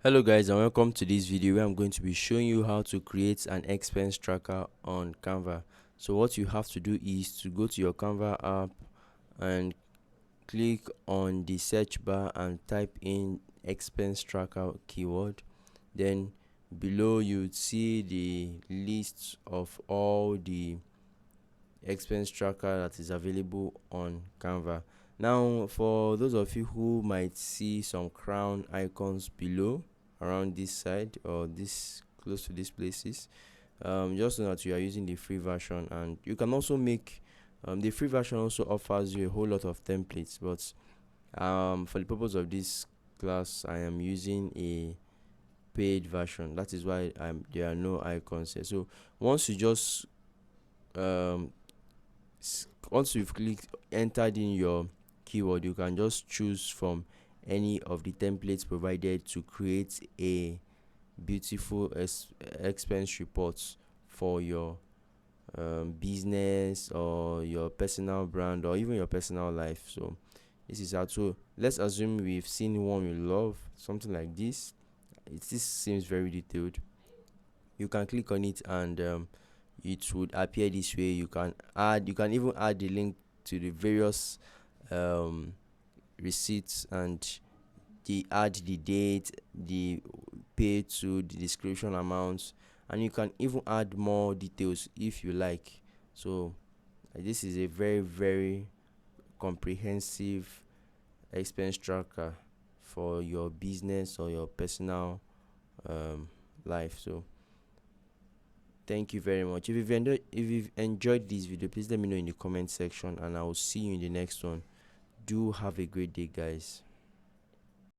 Hello guys and welcome to this video where I'm going to be showing you how to create an expense tracker on Canva. So what you have to do is to go to your Canva app and click on the search bar and type in expense tracker keyword. Then below you would see the list of all the expense tracker that is available on Canva. Now, for those of you who might see some crown icons below around this side or this close to these places, just know that you are using the free version, and you can also make the free version also offers you a whole lot of templates, but for the purpose of this class, I am using a paid version. That is why there are no icons here. So once you just um, once you've clicked entered in your keyword, you can just choose from any of the templates provided to create a beautiful expense reports for your business or your personal brand or even your personal life. So this is how to, let's assume we've seen one we love, something like this. This seems very detailed. You can click on it and it would appear this way. You can even add the link to the various um, receipts, and add the date, the pay to the description amounts, and you can even add more details if you like. So this is a very comprehensive expense tracker for your business or your personal um, life. So thank you very much. If you've enjoyed this video, please let me know in the comment section, and I will see you in the next one. Do have a great day, guys.